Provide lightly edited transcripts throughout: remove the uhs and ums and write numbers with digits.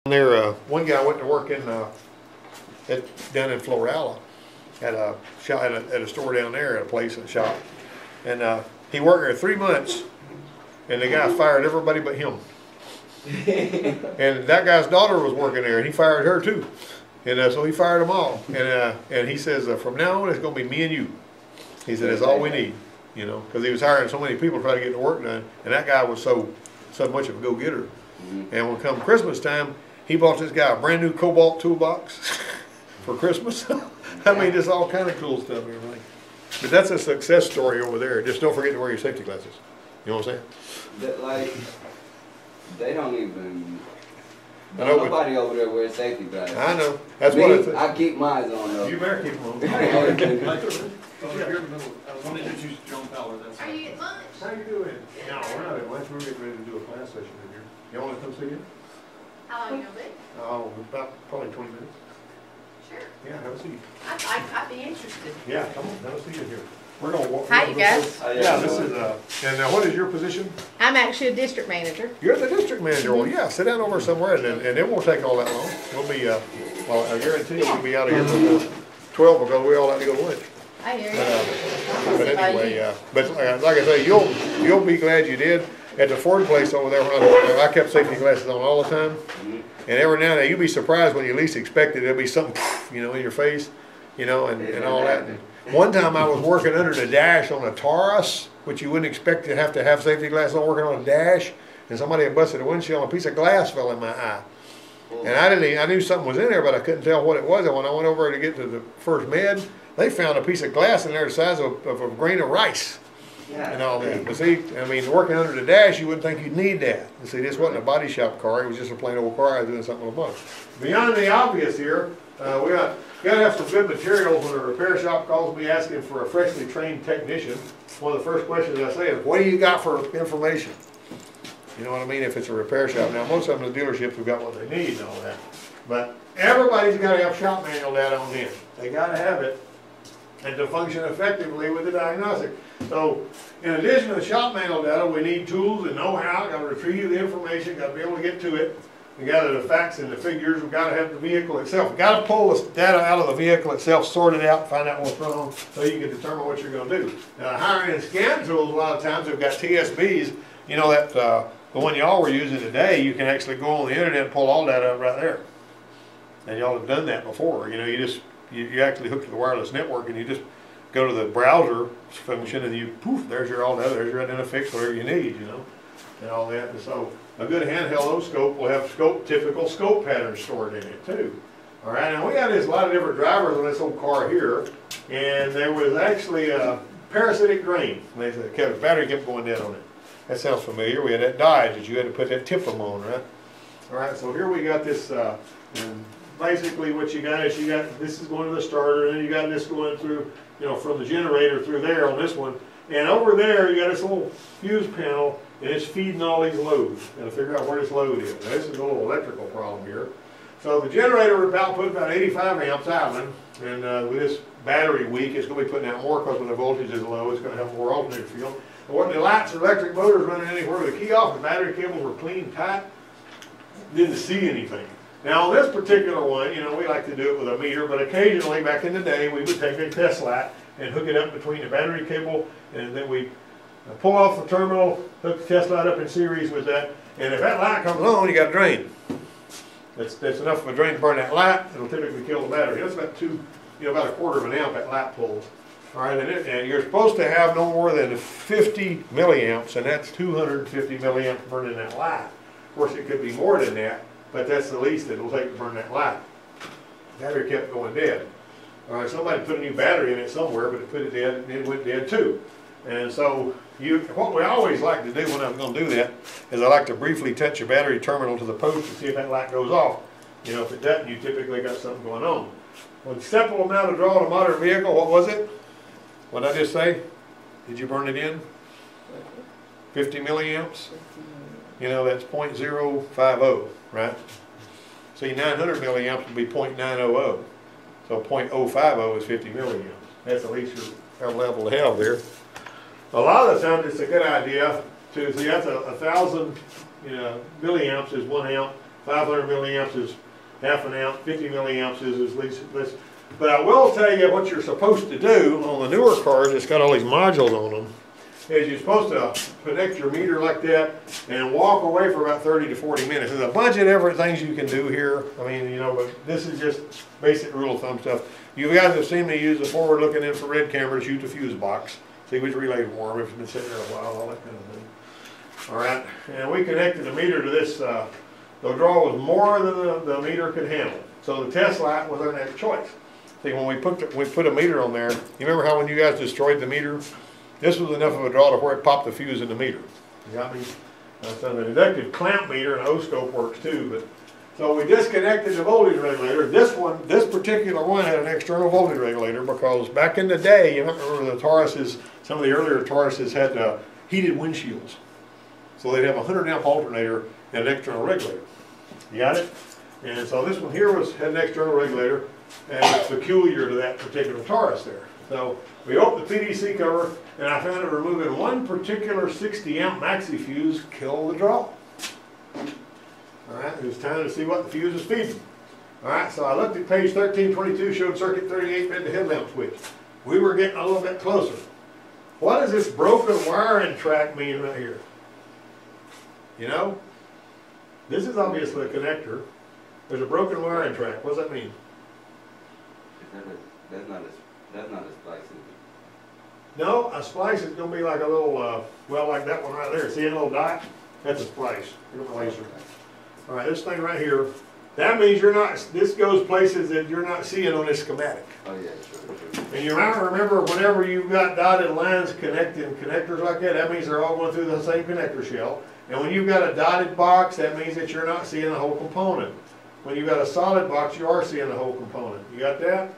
There, one guy went to work in down in Florala at a shop, at a store down there, at a place in a shop, and he worked there 3 months, and the guy fired everybody but him. And that guy's daughter was working there, and he fired her too, and so he fired them all. And he says, from now on, it's going to be me and you. He said, that's all we need, you know, because he was hiring so many people to try to get the work done, and that guy was so much of a go-getter. And when come Christmas time, he bought this guy a brand new Cobalt toolbox for Christmas. I mean, just all kind of cool stuff and everything. But that's a success story over there. Just don't forget to wear your safety glasses. You know what I'm saying? That, like, they don't even. Nobody over there wears safety glasses. I know. That's what I keep mine on though. You better keep them on. Here in the middle. I wanted to introduce John Fowler. That's Are you at lunch? How you doing? No, we're not at lunch. We're getting ready to do a class session in here. You want to come see you? How long you gonna be? Oh, about probably 20 minutes. Sure. Yeah, have a seat. I'd be interested. Yeah, come on, have a seat in here. We're gonna walk. Hi, you guys. Yeah, this is and what is your position? I'm actually a district manager. You're the district manager. Well, yeah, sit down over somewhere, and it won't take all that long. We'll be, well, I guarantee you we'll be out of here before 12 because we all have to go to lunch. I hear you. But anyway, but like I say, you'll be glad you did. At the Ford place over there, I kept safety glasses on all the time, and every now and then you'll be surprised when you least expect it. There'll be something, you know, in your face, you know, and all that. And one time I was working under the dash on a Taurus, which you wouldn't expect to have safety glasses on, working on a dash, and somebody had busted a windshield and a piece of glass fell in my eye. And I knew something was in there, but I couldn't tell what it was. And when I went over to get to the first med, they found a piece of glass in there the size of a grain of rice. And all that. But see, I mean, working under the dash, you wouldn't think you'd need that. And see, this wasn't a body shop car. It was just a plain old car I was doing something with a motor. Beyond the obvious here, we got to have some good materials when a repair shop calls me asking for a freshly trained technician. One of the first questions I say is, what do you got for information? You know what I mean? If it's a repair shop. Now, most of them, the dealerships have got what they need and all that. But everybody's got to have shop manual data on them. They got to have it and to function effectively with the diagnostic. So, in addition to the shop manual data, we need tools and know-how. Got to retrieve the information. Got to be able to get to it. We got the facts and the figures. We got to have the vehicle itself. We got to pull the data out of the vehicle itself, sort it out, find out what's wrong, so you can determine what you're going to do. Now, the higher-end scan tools, a lot of times, they've got TSBs. You know that the one y'all were using today. You can actually go on the internet and pull all that up right there. And y'all have done that before. You know, you actually hook to the wireless network, and you just go to the browser function, and you poof, there's your all that, there's your identifix, whatever you need, you know, and all that. And so a good handheld O-scope will have typical scope patterns stored in it too. All right, now we got a lot of different drivers on this old car here, and there was actually a parasitic drain. The battery kept going dead on it. That sounds familiar. We had that Dodge that you had to put that TIFM on, right? All right, so here we got this. And basically, what you got is this is going to the starter, and then you got this going through, you know, from the generator through there on this one, and over there you got this little fuse panel, and it's feeding all these loads. Got to figure out where this load is. Now, this is a little electrical problem here. So the generator would output about 85 amps idling, and with this battery weak, it's going to be putting out more because when the voltage is low, it's going to have more alternator field. But when the lights or electric motors running anywhere with the key off, the battery cables were clean tight, didn't see anything. Now on this particular one, you know, we like to do it with a meter, but occasionally back in the day we would take a test light and hook it up between the battery cable, and then we pull off the terminal, hook the test light up in series with that, and if that light comes on, you got a drain. That's enough of a drain to burn that light. It'll typically kill the battery. That's about about a quarter of an amp that light pulls. All right, and you're supposed to have no more than 50 milliamps, and that's 250 milliamps burning that light. Of course, it could be more than that, but that's the least it'll take to burn that light. Battery kept going dead. All right, somebody put a new battery in it somewhere, but it put it dead, and it went dead too. And so, what we always like to do when I'm going to do that is I like to briefly touch your battery terminal to the post to see if that light goes off. You know, if it doesn't, you typically got something going on. Well, acceptable amount of draw in a modern vehicle, what was it? What did I just say? Did you burn it in? 50 milliamps? You know, that's 0.050, right? See, 900 milliamps would be 0.900. So 0.050 is 50 milliamps. That's at least your level to have there. A lot of the times it's a good idea to see that's 1,000 milliamps is 1 amp, 500 milliamps is half an amp, 50 milliamps is at least this. But I will tell you what you're supposed to do on the newer cars, it's got all these modules on them, is you're supposed to connect your meter like that and walk away for about 30 to 40 minutes. There's a bunch of different things you can do here. I mean, you know, but this is just basic rule of thumb stuff. You guys have seen me use a forward-looking infrared camera to shoot the fuse box, see which relay's warm, if it's been sitting there a while, all that kind of thing. All right, and we connected the meter to this. The draw was more than the meter could handle, so the test light was our next choice. See, when we put a meter on there, you remember how when you guys destroyed the meter, this was enough of a draw to where it popped the fuse in the meter. You got me? So the inductive clamp meter and O-scope works too. But so we disconnected the voltage regulator. This particular one had an external voltage regulator because back in the day, you remember the Tauruses, some of the earlier Tauruses had heated windshields. So they'd have a 100 amp alternator and an external regulator. You got it? And so this one here had an external regulator, and it's peculiar to that particular Taurus there. So we opened the PDC cover, and I found that removing one particular 60 amp maxi fuse killed the draw. Alright, it was time to see what the fuse is feeding. Alright, so I looked at page 1322, showed circuit 38 bit the headlamp switch. We were getting a little bit closer. What does this broken wiring track mean right here? You know? This is obviously a connector. There's a broken wiring track. What does that mean? That's not a splice, is it? No, a splice is going to be like a little, well, like that one right there. See a little dot? That's a splice. Laser. All right, this thing right here, that means you're not, this goes places that you're not seeing on this schematic. Oh yeah, sure. And you remember whenever you've got dotted lines connecting connectors like that, that means they're all going through the same connector shell. And when you've got a dotted box, that means that you're not seeing the whole component. When you've got a solid box, you are seeing the whole component. You got that?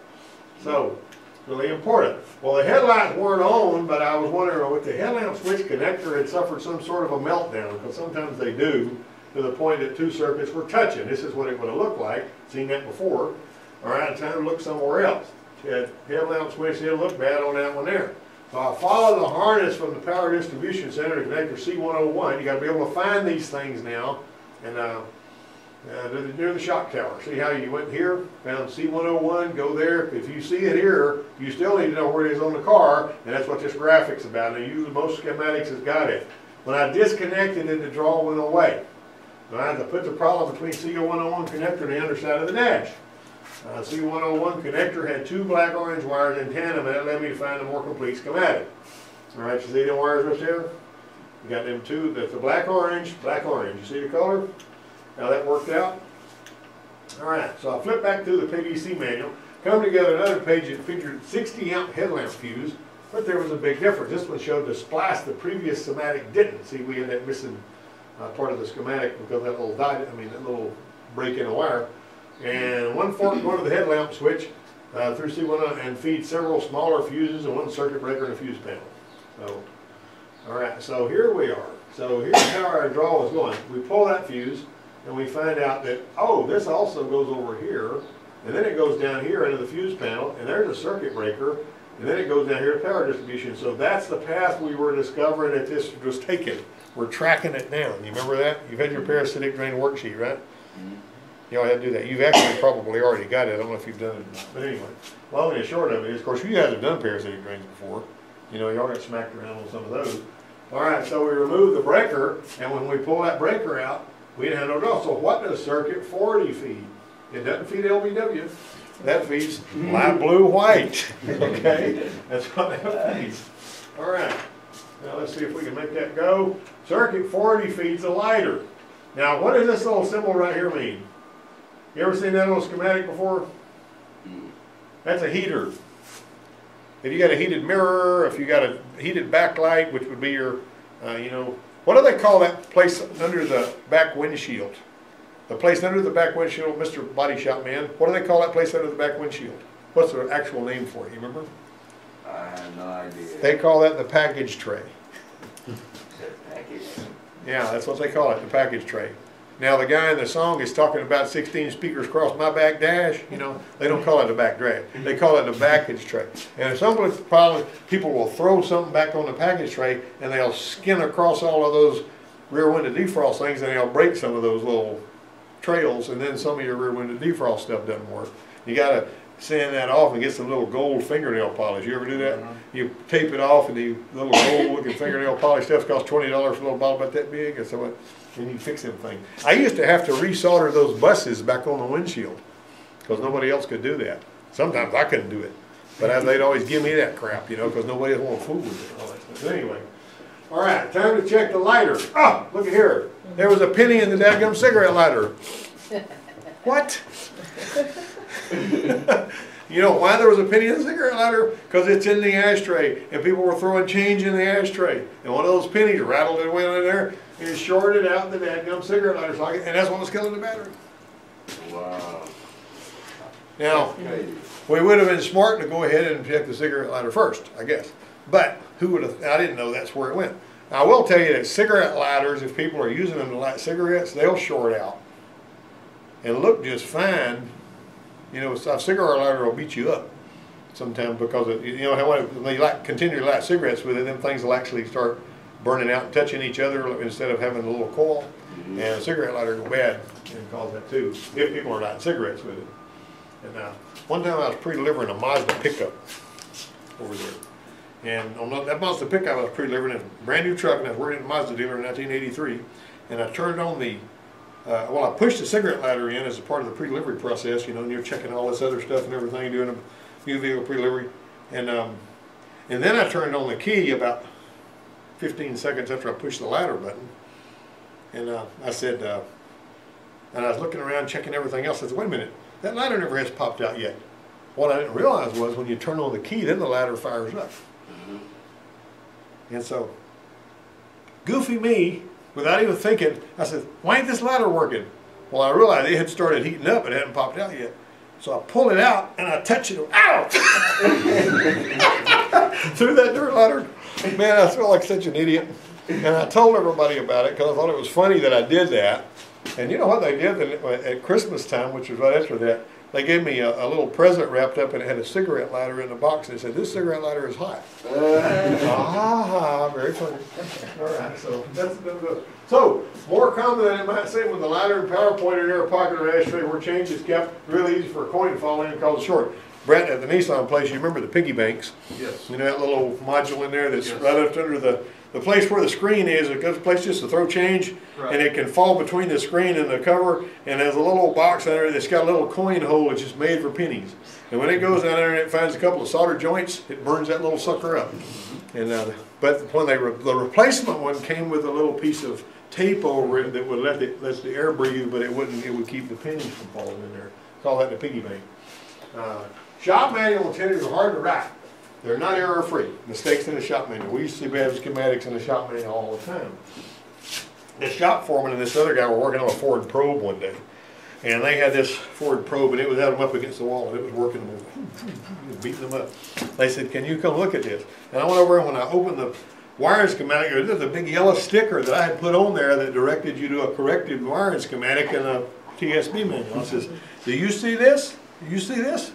So, really important. Well, the headlights weren't on, but I was wondering with the headlamp switch connector had suffered some sort of a meltdown, because sometimes they do, to the point that two circuits were touching. This is what it would have looked like. Seen that before. All right, time to look somewhere else. Headlamp switch didn't look bad on that one there. So I followed the harness from the power distribution center to connector C101. You got to be able to find these things now. And near the shock tower. See how you went here, found C101, go there. If you see it here, you still need to know where it is on the car, and that's what this graphic's about. Now, most schematics has got it. When I disconnected it, the draw went away. I had to put the problem between C101 connector and the underside of the dash. C101 connector had two black-orange wires in tandem, and that led me to find a more complete schematic. All right, you see the wires right there? You got them two, the black-orange, black-orange. You see the color? How that worked out? Alright, so I flipped back through the PDC manual, come together another page that featured 60 amp headlamp fuse, but there was a big difference. This one showed the splice, the previous schematic didn't. See, we had that missing part of the schematic because that little that little break in the wire. And one fork going to the headlamp switch through C1 and feed several smaller fuses and one circuit breaker and a fuse panel. So, alright, so here we are. So here's how our draw is going. We pull that fuse, and we find out that, oh, this also goes over here, and then it goes down here into the fuse panel, and there's a circuit breaker, and then it goes down here to power distribution. So that's the path we were discovering that this was taken. We're tracking it down. You remember that? You've had your parasitic drain worksheet, right? Mm-hmm. You all had to do that. You've actually probably already got it. I don't know if you've done it or not. But anyway, long and short of it is, of course, you guys have done parasitic drains before. You know, y'all got smacked around on some of those. All right, so we remove the breaker, and when we pull that breaker out, we didn't have no draw. So what does circuit 40 feed? It doesn't feed LBW. That feeds light blue white. Okay? That's what that feeds. All right. Now let's see if we can make that go. Circuit 40 feeds a lighter. Now what does this little symbol right here mean? You ever seen that little schematic before? That's a heater. If you got a heated mirror, if you got a heated backlight, which would be your, what do they call that place under the back windshield? The place under the back windshield, Mr. Body Shop Man, what do they call that place under the back windshield? What's the actual name for it, you remember? I have no idea. They call that the package tray. Package. Yeah, that's what they call it, the package tray. Now the guy in the song is talking about 16 speakers across my back dash. You know, they don't call it the back drag. They call it the package tray. And some of the problem, people will throw something back on the package tray and they'll skin across all of those rear window defrost things and they'll break some of those little trails, and then some of your rear window defrost stuff doesn't work. You gotta sand that off and get some little gold fingernail polish. You ever do that? You tape it off, and the little gold looking fingernail polish stuff costs $20 for a little bottle about that big, and so what? And you fix them things. I used to have to resolder those buses back on the windshield because nobody else could do that. Sometimes I couldn't do it, but they'd always give me that crap, you know, because nobody else wanted to fool with it. All that stuff. Anyway, all right, time to check the lighter. Ah, look at here. There was a penny in the dadgum cigarette lighter. What? You know why there was a penny in the cigarette lighter? Because it's in the ashtray, and people were throwing change in the ashtray, and one of those pennies rattled and went in there and shorted out the dadgum cigarette lighter socket, and that's what was killing the battery. Wow. Now, Crazy. we would have been smart to go ahead and check the cigarette lighter first, I guess. But who would have? I didn't know that's where it went. Now, I will tell you that cigarette lighters, if people are using them to light cigarettes, they'll short out and look just fine. You know, a cigarette lighter will beat you up sometimes because of, you know, when they continue to light cigarettes with it, then things will actually start burning out and touching each other instead of having a little coil. And a cigarette lighter go bad and cause that too, if people are lighting cigarettes with it. And one time I was pre-delivering a Mazda pickup over there. And on that Mazda pickup I was pre-delivering a brand new truck, and I was working at a Mazda dealer in 1983. And I turned on the well, I pushed the cigarette lighter in as a part of the pre-delivery process, you know, and you're checking all this other stuff and everything, doing a new vehicle pre-delivery. And then I turned on the key about 15 seconds after I pushed the lighter button. And I said, and I was looking around checking everything else. I said, wait a minute, that lighter never has popped out yet. What I didn't realize was when you turn on the key, then the lighter fires up. And so, goofy me, without even thinking, I said, why ain't this lighter working? Well, I realized it had started heating up, it hadn't popped out yet. So I pull it out and I touch it. Ow! Through that dirt lighter. Man, I felt like such an idiot. And I told everybody about it because I thought it was funny that I did that. And you know what they did at Christmas time, which was right after that? They gave me a little present wrapped up, and it had a cigarette lighter in the box. And they said, this cigarette lighter is hot. Very funny. All right, so more common than it might seem with the lighter and power pointer near a pocket or ashtray where change is kept, really easy for a coin to fall in and cause a short. Brett, at the Nissan place, you remember the piggy banks? Yes. You know that little module in there that's Yes. right up under the place where the screen is. It goes a place just to throw change, Right. and it can fall between the screen and the cover, and there's a little box under there that's got a little coin hole that's just made for pennies. And when it goes down there and it finds a couple of solder joints, it burns that little sucker up. And but when the replacement one came with a little piece of tape over it that would let the air breathe, but it would keep the pennies from falling in there. Call that the piggy bank. Shop manual attenders are hard to write. They're not error-free. Mistakes in the shop manual. We used to have schematics in the shop manual all the time. The shop foreman and this other guy were working on a Ford Probe one day. And they had this Ford Probe, and it was had them up against the wall, and it was working them, beating them up. They said, can you come look at this? And I went over, and when I opened the wiring schematic, there's a big yellow sticker that I had put on there that directed you to a corrected wiring schematic in a TSB manual. I says, do you see this? Do you see this?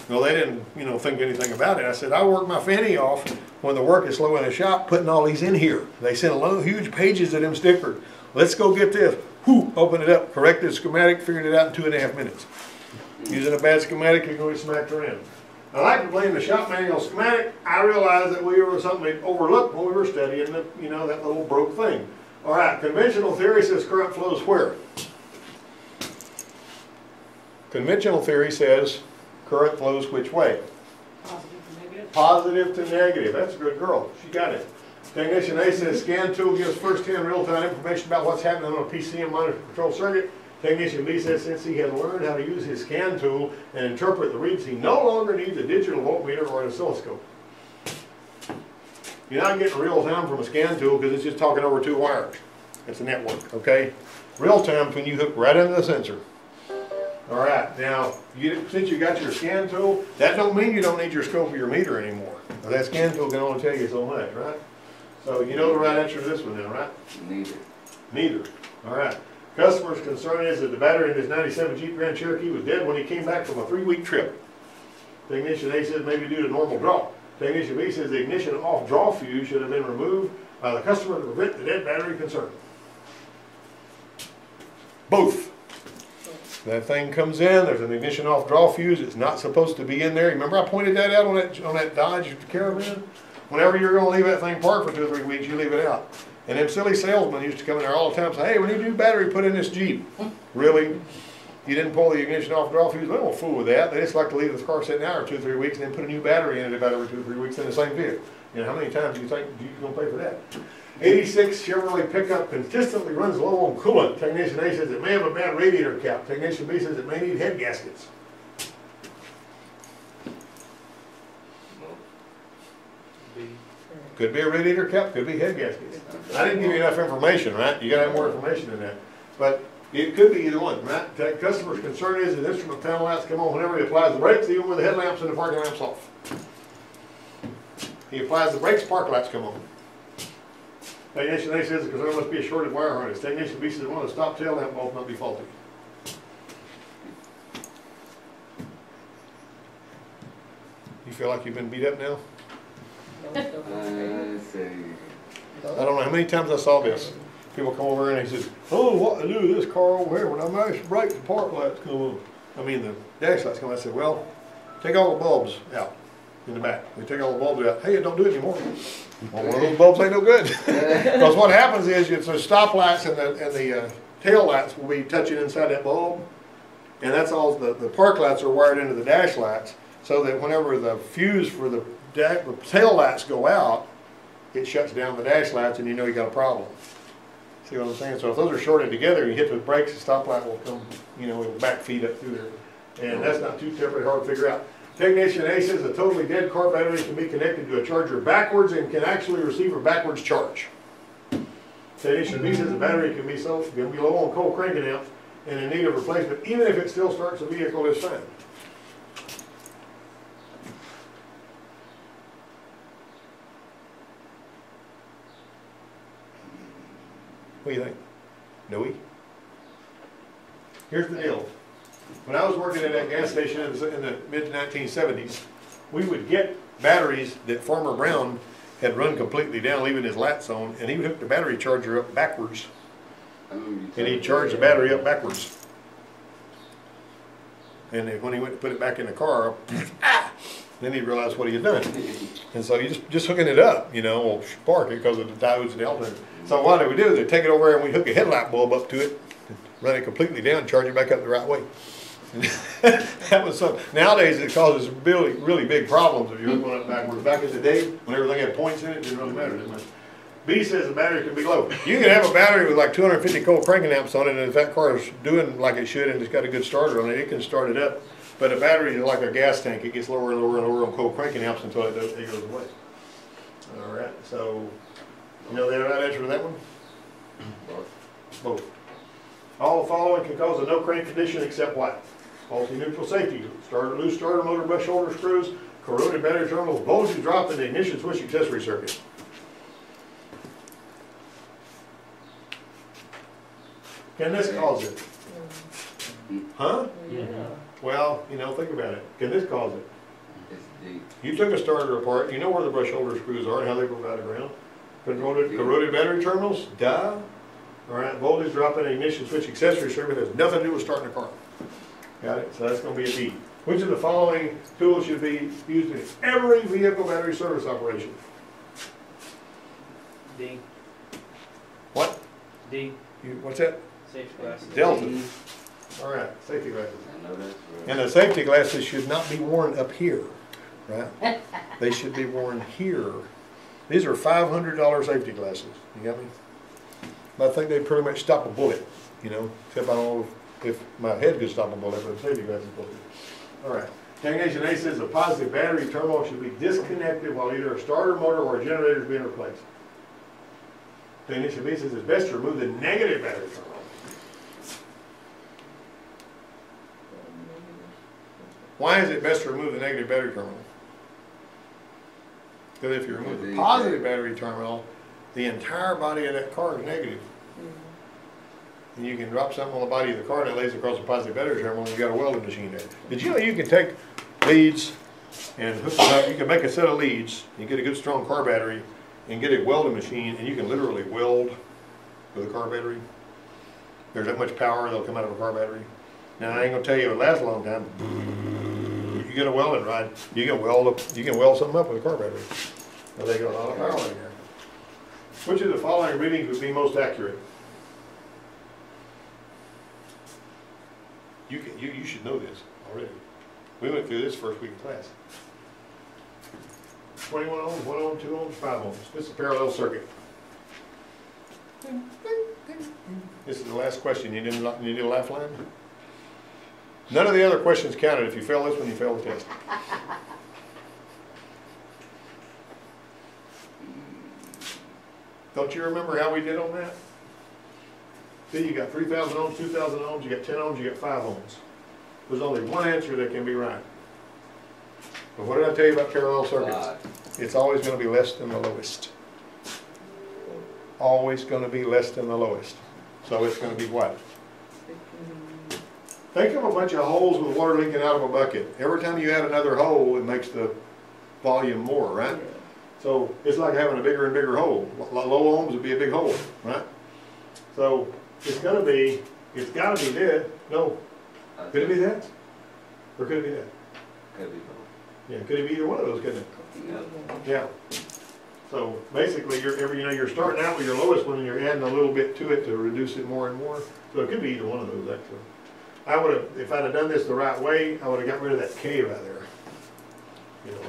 Well, they didn't, think anything about it. I said, I work my fanny off when the work is slow in the shop, putting all these in here. They sent huge pages of them stickers. Let's go get this. Whoo, open it up, corrected the schematic, figured it out in 2.5 minutes. Using a bad schematic, you're going to get smacked around. I like to blame the shop manual schematic. I realized that we were something we overlooked when we were studying that little broke thing. All right, conventional theory says current flows where? Conventional theory says current flows which way? Positive to negative. That's a good girl. She got it. Technician A says scan tool gives first-hand real-time information about what's happening on a PCM monitor control circuit. Technician B says since he has learned how to use his scan tool and interpret the reads, he no longer needs a digital voltmeter or an oscilloscope. You're not getting real-time from a scan tool because it's just talking over 2 wires. It's a network, okay? Real-time when you hook right into the sensor. All right, now, since you got your scan tool, that don't mean you don't need your scope or your meter anymore. Now, that scan tool can only tell you so much, right? So you know the right answer to this one now, right? Neither. Neither. All right. Customer's concern is that the battery in his 97 Jeep Grand Cherokee was dead when he came back from a 3-week trip. Technician A says maybe due to normal draw. Technician B says the ignition off draw fuse should have been removed by the customer to prevent the dead battery concern. Both. That thing comes in, there's an ignition off draw fuse, it's not supposed to be in there. Remember I pointed that out on that Dodge Caravan? Whenever you're gonna leave that thing parked for 2 or 3 weeks, you leave it out. And them silly salesmen used to come in there all the time and say, hey, we need a new battery put in this Jeep. Really? You didn't pull the ignition off draw fuse? They don't fool with that. They just like to leave this car sitting out for 2 or 3 weeks and then put a new battery in it about every 2 or 3 weeks in the same vehicle. You know, how many times do you think you're gonna pay for that? 86 Chevrolet pickup consistently runs low on coolant. Technician A says it may have a bad radiator cap. Technician B says it may need head gaskets. Could be a radiator cap, could be head gaskets. I didn't give you enough information, right? You gotta have more information than that. But it could be either one, right? The customer's concern is that instrument panel lights come on whenever he applies the brakes, even when the headlamps and the parking lamps off. He applies the brakes, park lights come on. Technician A says because there must be a shorted wire harness. Technician B says one of the stop tail lamp bulbs might be faulty. You feel like you've been beat up now? Let's see. I don't know how many times I saw this. People come over and they say, oh, what to do with this car over here? When I mash the brakes, the park lights come on. I mean, the dash lights come on. I said, well, take all the bulbs out in the back. We take all the bulbs out. Hey, don't do it anymore. Well, one of those bulbs ain't no good. Because what happens is it's the stop lights and the tail lights will be touching inside that bulb. And that's all, the park lights are wired into the dash lights so that whenever the fuse for the tail lights go out, it shuts down the dash lights and you know you got a problem. See what I'm saying? So if those are shorted together, you hit the brakes, the stop light will come, you know, it'll back feed up through there. And that's not too terribly hard to figure out. Technician A says a totally dead car battery can be connected to a charger backwards and can actually receive a backwards charge. Technician B says the battery can be low on cold cranking amps and in need of replacement, even if it still starts the vehicle this time. What do you think? No-y? Here's the deal. When I was working at that gas station in the mid-1970s, we would get batteries that Farmer Brown had run completely down, leaving his lights on, and he would hook the battery charger up backwards. And he'd charge the battery up backwards. And then when he went to put it back in the car, then he realized what he had done. And so you just hooking it up, you know, will spark it because of the diodes and the alternator. So what they would do, they'd take it over and we'd hook a headlight bulb up to it, run it completely down, charge it back up the right way. That was some. Nowadays it causes really, really big problems if you hook one up backwards. Back in the day, when everything had points in it, it didn't really matter that much. B says the battery can be low. You can have a battery with like 250 cold cranking amps on it, and if that car is doing like it should and it's got a good starter on it, it can start it up. But a battery is like a gas tank. It gets lower and lower and lower on cold cranking amps until it goes away. All right, so you know the right answer to that one? Both. All the following can cause a no crank condition except what? Faulty neutral safety, loose starter motor brush shoulder screws, corroded battery terminals, voltage drop in the ignition switch accessory circuit. Can this cause it? Huh? Yeah. Well, you know, think about it. Can this cause it? It's deep. You took a starter apart, you know where the brush shoulder screws are and how they provide ground. Corroded battery terminals, duh. All right, voltage drop in ignition switch accessory circuit has nothing to do with starting a car. Got it? So that's going to be a D. Which of the following tools should be used in every vehicle battery service operation? D. What? D. What's that? Safety glasses. Delta. All right, safety glasses. I know that's right. And the safety glasses should not be worn up here, right? They should be worn here. These are $500 safety glasses. You got me? But I think they pretty much stop a bullet, you know, except I don't know if my head could stop a bullet, but the safety glasses will. All right. Technician A says a positive battery terminal should be disconnected while either a starter motor or a generator is being replaced. Technician B says it's best to remove the negative battery terminal. Why is it best to remove the negative battery terminal? Because if you remove the positive battery terminal, the entire body of that car is negative. And you can drop something on the body of the car that lays across the positive battery terminal and you've got a welding machine there. Did you know you can take leads and hook them up? You can make a set of leads, you get a good strong car battery, and get a welding machine, and you can literally weld with a car battery. There's that much power that'll come out of a car battery. Now, I ain't gonna tell you it lasts a long time. You get a welding rod, you can weld something up with a car battery. Now they go a lot of power in here. Which of the following readings would be most accurate? You should know this already. We went through this first week of class. 21 ohms, 1 ohm, 2 ohms, 5 ohms. This is a parallel circuit. This is the last question. You need a lifeline? None of the other questions counted. If you fail this one, you fail the test. Don't you remember how we did on that? See, you got 3,000 ohms, 2,000 ohms, you got 10 ohms, you got 5 ohms. There's only one answer that can be right. But what did I tell you about parallel circuits? It's always going to be less than the lowest. Always going to be less than the lowest. So it's going to be what? Think of a bunch of holes with water leaking out of a bucket. Every time you add another hole, it makes the volume more, right? So it's like having a bigger and bigger hole. Low ohms would be a big hole, right? So it's got to be this. No. Could it be that? Or could it be that? Could be both. Yeah, could it be either one of those, couldn't it? Yeah. Yeah. So basically, you're starting out with your lowest one and you're adding a little bit to it to reduce it more and more. So it could be either one of those, actually. I would have, if I'd have done this the right way, I would have got rid of that K right there. You know,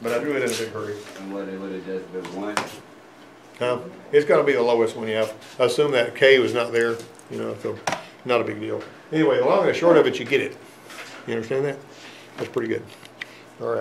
but I drew it in a big hurry. And what it would have just been one. It's gonna be the lowest one you have. I assume that K was not there, you know, so not a big deal. Anyway, the long and the short of it, you get it. You understand that? That's pretty good. All right.